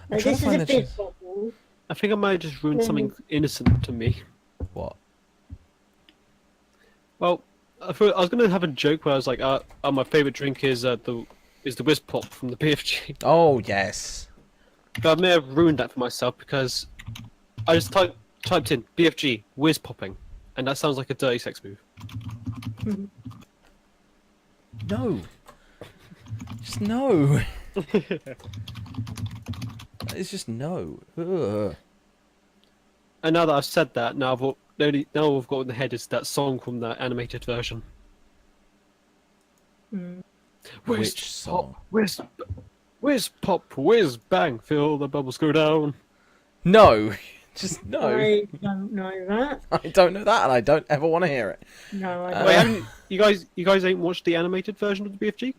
Like, trying this to is find a the big ch- bottle. I think I might have just ruined something innocent to me. What? Well, I was going to have a joke where I was like, my favourite drink is the Whiz Pop from the BFG. Oh, yes. But I may have ruined that for myself because I just typed in BFG Whiz Popping, and that sounds like a dirty sex move. No. Just no. It's just no. Ugh. And now that I've said that, now what we've got in the head is that song from the animated version. Which song? Whiz pop, whiz bang, feel the bubbles go down. No. Just no. I don't know that. I don't know that, and I don't ever want to hear it. No, I Wait, don't. you guys ain't watched the animated version of the BFG?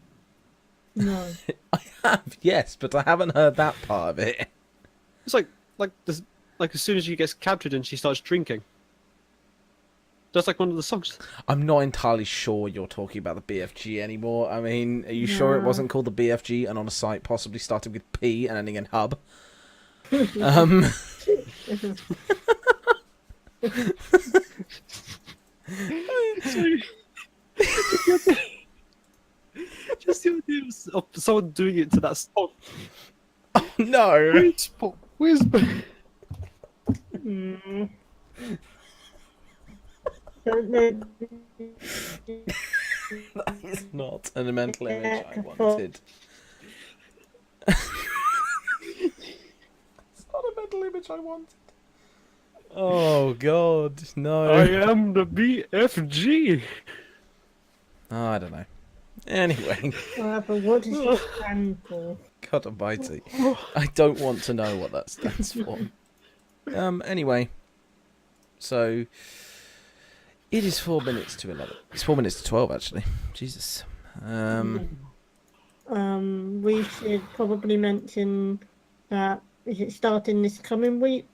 No. I have, yes, but I haven't heard that part of it. It's like as soon as she gets captured and she starts drinking. That's like one of the songs. I'm not entirely sure you're talking about the BFG anymore. I mean, are you sure it No. wasn't called the BFG and on a site possibly starting with P and ending in hub? Just the idea of someone doing it to that song. No. Whiz pop, whiz bang. Don't know. That is not an mental image I Yeah, wanted. It's not a mental image I wanted. Oh God, no. I am the BFG. Oh, I don't know. Anyway, But what does it stand for? God almighty. I don't want to know what that stands for. Anyway. So, it is 4 minutes to 11. It's 4 minutes to 12, actually. Jesus. We should probably mention that is it starting this coming week?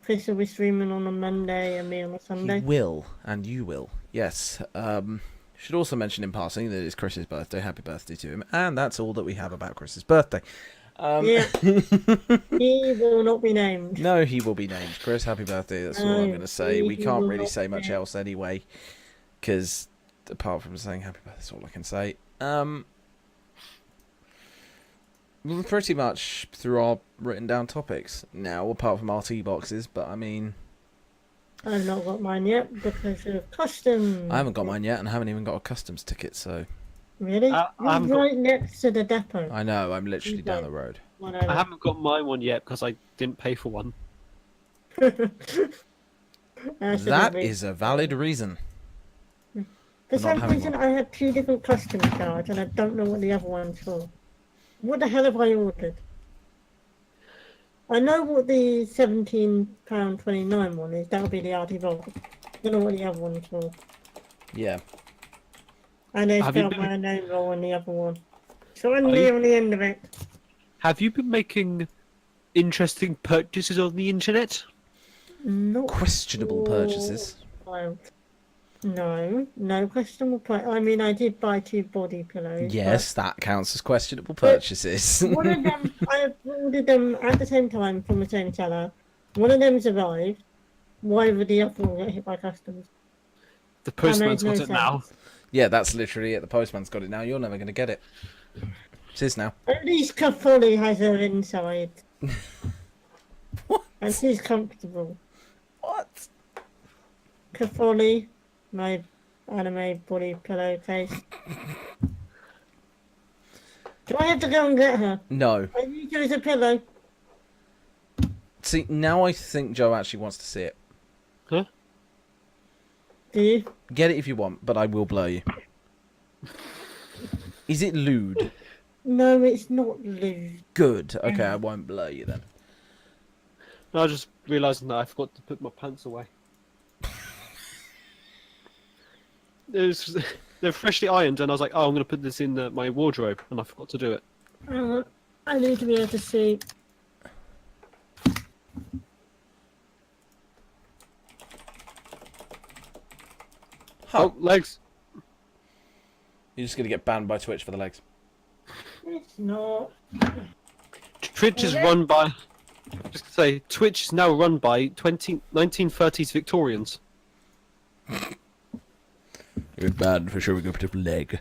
Chris will be streaming on a Monday and me on a He Sunday. will, and you will. Yes. Should also mention in passing that it's Chris's birthday. Happy birthday to him. And that's all that we have about Chris's birthday. Yeah. He will not be named. No, he will be named. Chris, happy birthday. That's all I'm going to say. We he can't will really not say be much named. else anyway. Because apart from saying happy birthday, that's all I can say. We're pretty much through our written down topics now, apart from RT boxes. But I mean, I've not got mine yet because of customs. I haven't got mine yet, and I haven't even got a customs ticket. So Really? I You're haven't got- right next to the depot. I know I'm literally You down don't. the road. Whatever. I haven't got my one yet because I didn't pay for one. That is a valid reason. For not some having reason, one. I have two different customs cards, and I don't know what the other one's for. What the hell have I ordered? I know what the £17.29 one is. That'll be the RT Bolt. I don't know what the other one's for. Yeah. And there's Have you got been- my name roll on the other one. So I'm Are you- near on the end of it. Have you been making interesting purchases on the internet? Not Questionable purchases. Well, no questionable price. I mean, I did buy 2 body pillows. Yes, that counts as questionable purchases. but one of them, I ordered them at the same time from the same seller. One of them's arrived. Why would the other one get hit by customs? The postman's no got it now. sense. Yeah, that's literally it. The postman's got it now. You're never going to get it. It's his now. At least Cafoli has her inside. What? And she's comfortable. What? Cafoli, my anime body pillowcase. Do I have to go and get her? No. I need her as a pillow. See, now I think Joe actually wants to see it. Huh? Do you? Get it if you want, but I will blur you. Is it lewd? No, it's not lewd. Good. Okay, I won't blur you then. I just realised that I forgot to put my pants away. They're freshly ironed, and I was like, "Oh, I'm going to put this in my wardrobe," and I forgot to do it. I need to be able to see. Oh, legs! You're just going to get banned by Twitch for the legs. It's not. Twitch is Okay. run by. Just to say, Twitch is now run by 1930s Victorians. You're banned for showing a particular leg.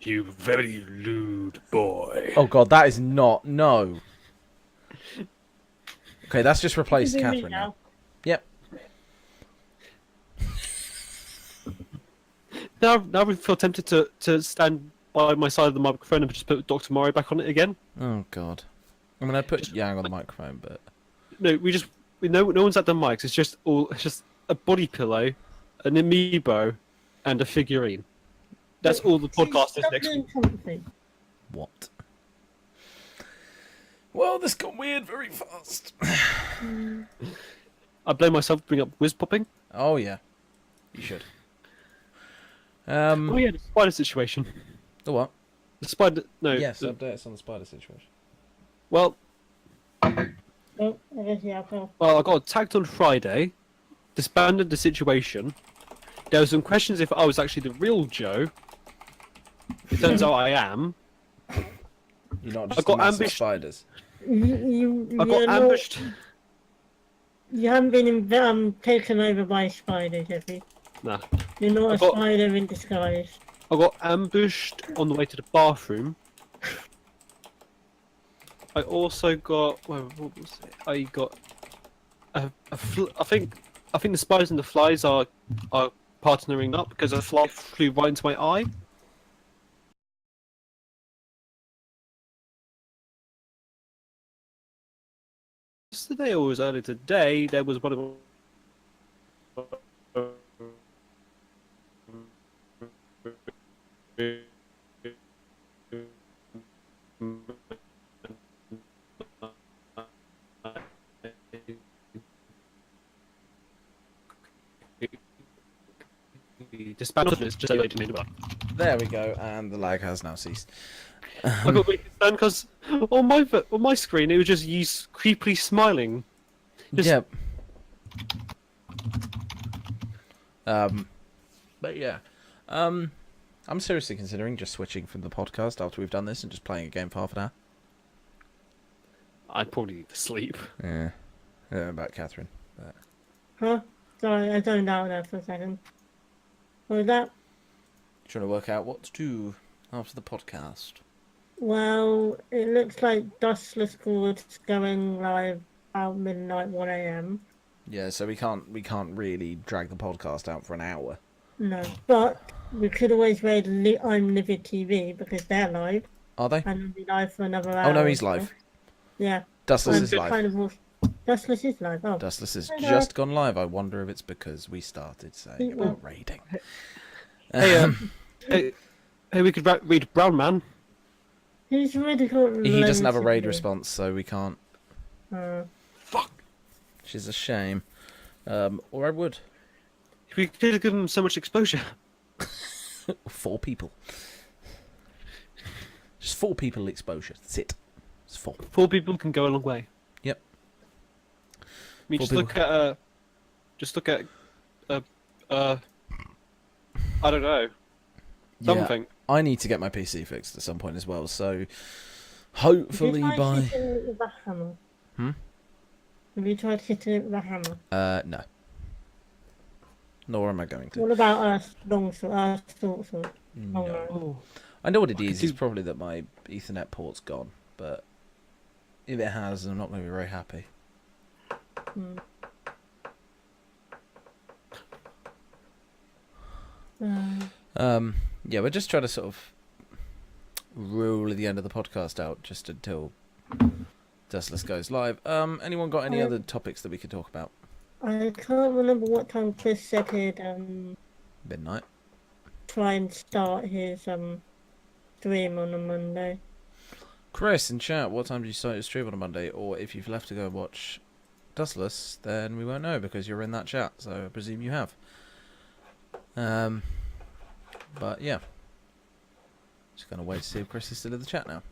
You very lewd boy. Oh god, that is not. No. Okay, that's just replaced Is it me Catherine now. now? Yep. Now we feel tempted to stand by my side of the microphone and just put Dr. Mario back on it again. Oh god. I mean, I put Yang on the microphone, but No, no one's at the mics. It's just a body pillow, an amiibo, and a figurine. That's all the podcast is Stop next doing week. something. what? Well, this got weird very fast. I blame myself for bringing up whiz popping. Oh yeah, you should. Oh yeah, the spider situation. The what? The spider. No. Yes, the- updates on the spider situation. well, Oh, I guess yeah, okay. I got attacked on Friday. Disbanded the situation. There were some questions if I was actually the real Joe. It turns out I am. You're not just got a mass of ambushed. spiders. You I got ambushed. You haven't been taken over by spiders, have you? Nah. You're not I a got- spider in disguise. I got ambushed on the way to the bathroom. I also got. What was it? I got. I think the spiders and the flies are partnering up because a fly flew right into my eye. Yesterday or was earlier today, there was one of. Disbanded is just related to me. There we go, and the lag has now ceased. I got really concerned because on my screen it was just you creepily smiling. Just- Yep. But yeah, I'm seriously considering just switching from the podcast after we've done this and just playing a game for half an hour. I'd probably need to sleep. Yeah. About Catherine. But... Huh? Sorry, I zoned out there for a second. What was that? Trying to work out what to do after the podcast. Well, it looks like Dustless Gourds going live about midnight, 1 a.m. Yeah, so we can't really drag the podcast out for an hour. No, but we could always raid I'm Livid TV because they're live. Are they? And they'll be live for another hour. Oh no, he's or so. live. Yeah. Dustless is live. Kind of Dustless is live. Oh. Dustless has Hello. just gone live. I wonder if it's because we started saying about raiding. Hey, hey, we could read Brown Man. He's really got He doesn't have a loads raid of- response, so we can't. Fuck. Which is a shame. Or I would. We could have given him so much exposure. 4 people. Just 4 people exposure. That's it. It's 4. 4 people can go a long way. Yep. I mean, 4 just look at I don't know. Something. Yeah, I need to get my PC fixed at some point as well, so Have hopefully you tried by... hitting it with a hammer? Hmm? Have you tried hitting it with a hammer? No. Nor am I going to. What about long sword? Short sword? No. no. Oh. I know what it I is. could It's do- probably that my Ethernet port's gone, but if it has, I'm not going to be very happy. Hmm. Yeah, we're just trying to sort of rule the end of the podcast out just until Dustless goes live. Anyone got any other topics that we could talk about? I can't remember what time Chris said he'd Midnight. try and start his stream on a Monday. Chris, in chat, what time did you start your stream on a Monday? Or if you've left to go and watch Dustless, then we won't know because you're in that chat, so I presume you have. But yeah. Just gonna wait to see if Chris is still in the chat now.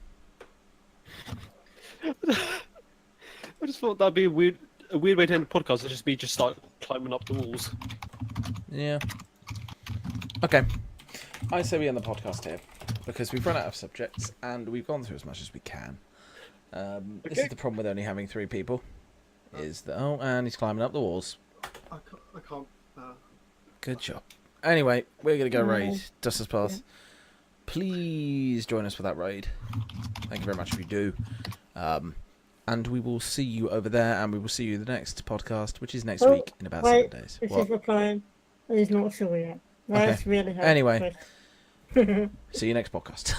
I just thought that'd be a weird way to end the podcast. It'd just be start climbing up the walls. Yeah. Okay. I say we end the podcast here because we've run out of subjects and we've gone through as much as we can. This is the problem with only having 3 people. Is that and he's climbing up the walls. I can't. Good job. Anyway, we're gonna go No. raid Dustless Path. Please join us for that raid. Thank you very much if you do. And we will see you over there, and we will see you the next podcast, which is next Oh, week in about wait, 7 days. This What? is replying. He's not sure yet. That's really hard. Anyway. See you next podcast.